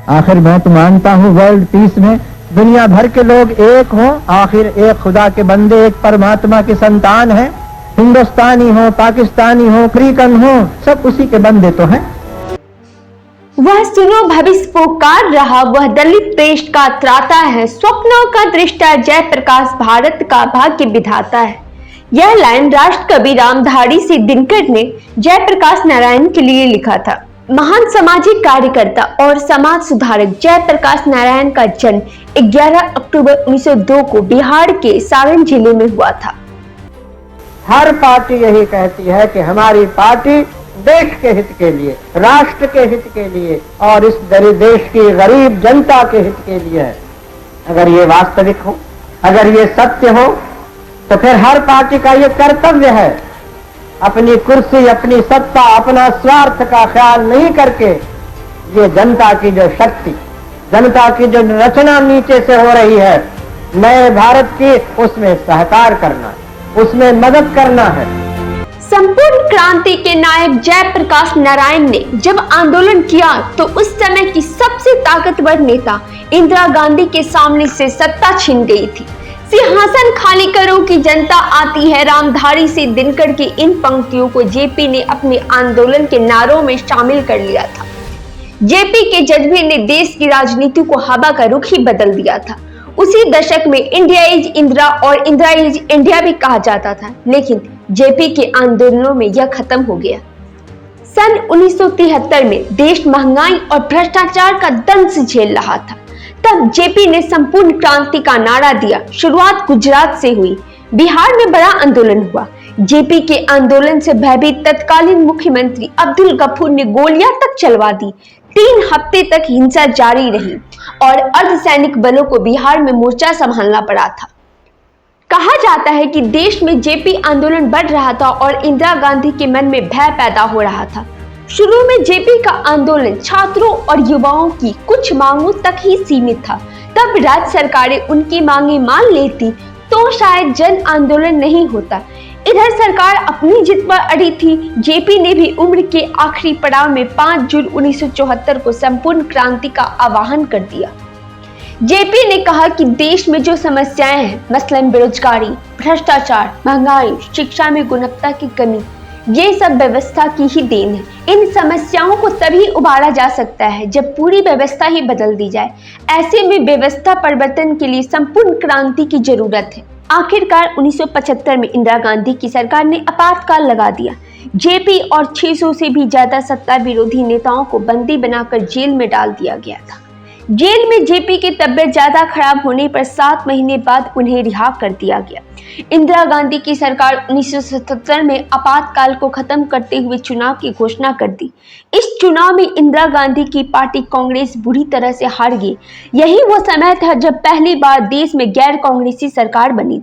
आखिर मैं तो मानता हूँ वर्ल्ड पीस में दुनिया भर के लोग एक हों, आखिर एक खुदा के बंदे, एक परमात्मा की संतान हैं। हिंदुस्तानी हो, पाकिस्तानी हो, अफ्रीकन हो, सब उसी के बंदे तो हैं। वह सुनो भविष्य पुकार रहा, वह दलित देश का त्राता है, स्वप्नों का दृष्टा जयप्रकाश भारत का भाग्य विधाता है। यह लाइन राष्ट्र कवि रामधारी सिंह दिनकर ने जयप्रकाश नारायण के लिए लिखा था। महान सामाजिक कार्यकर्ता और समाज सुधारक जयप्रकाश नारायण का जन्म 11 अक्टूबर 1902 को बिहार के सारण जिले में हुआ था। हर पार्टी यही कहती है कि हमारी पार्टी देश के हित के लिए, राष्ट्र के हित के लिए और इस देश की गरीब जनता के हित के लिए है। अगर ये वास्तविक हो, अगर ये सत्य हो, तो फिर हर पार्टी का ये कर्तव्य है अपनी कुर्सी, अपनी सत्ता, अपना स्वार्थ का ख्याल नहीं करके ये जनता की जो शक्ति, जनता की जो रचना नीचे से हो रही है नए भारत की, उसमें सहकार करना, उसमें मदद करना है। संपूर्ण क्रांति के नायक जयप्रकाश नारायण ने जब आंदोलन किया तो उस समय की सबसे ताकतवर नेता इंदिरा गांधी के सामने से सत्ता छिन गई थी। सिंहासन खाली करो कि जनता आती है, रामधारी सिंह दिनकर की इन पंक्तियों को जेपी ने अपने आंदोलन के नारों में शामिल कर लिया था। जेपी के जज्बे ने देश की राजनीति को हवा का रुख ही बदल दिया था। उसी दशक में इंडिया इज इंदिरा और इंदिरा इज इंडिया भी कहा जाता था, लेकिन जेपी के आंदोलनों में यह खत्म हो गया। सन 1973 में देश महंगाई और भ्रष्टाचार का दंश झेल रहा था। तब जेपी ने संपूर्ण क्रांति का नारा दिया। शुरुआत गुजरात से हुई, बिहार में बड़ा आंदोलन हुआ। जेपी के आंदोलन से भयभीत तत्कालीन मुख्यमंत्री अब्दुल गफूर ने गोलियां तक चलवा दी। 3 हफ्ते तक हिंसा जारी रही और अर्धसैनिक बलों को बिहार में मोर्चा संभालना पड़ा था। कहा जाता है कि देश में जेपी आंदोलन बढ़ रहा था और इंदिरा गांधी के मन में भय पैदा हो रहा था। शुरू में जेपी का आंदोलन छात्रों और युवाओं की कुछ मांगों तक ही सीमित था। तब राज्य सरकारें उनकी मांगे मान लेती तो शायद जन आंदोलन नहीं होता। इधर सरकार अपनी जिद पर अड़ी थी। जेपी ने भी उम्र के आखिरी पड़ाव में 5 जून 1974 को संपूर्ण क्रांति का आह्वान कर दिया। जेपी ने कहा कि देश में जो समस्याएं हैं, मसलन बेरोजगारी, भ्रष्टाचार, महंगाई, शिक्षा में गुणवत्ता की कमी, ये सब व्यवस्था की ही देन है। इन समस्याओं को तभी उबारा जा सकता है जब पूरी व्यवस्था ही बदल दी जाए। ऐसे में व्यवस्था परिवर्तन के लिए संपूर्ण क्रांति की जरूरत है। आखिरकार 1975 में इंदिरा गांधी की सरकार ने आपातकाल लगा दिया। जेपी और 600 से भी ज्यादा सत्ता विरोधी नेताओं को बंदी बनाकर जेल में डाल दिया गया था। जेल में जेपी की तबीयत ज्यादा खराब होने पर 7 महीने बाद उन्हें रिहा कर दिया गया। इंदिरा गांधी की सरकार 1977 में आपातकाल को खत्म करते हुए चुनाव की घोषणा कर दी। इस चुनाव में इंदिरा गांधी की पार्टी कांग्रेस बुरी तरह से हार गई। यही वो समय था जब पहली बार देश में गैर कांग्रेसी सरकार बनी।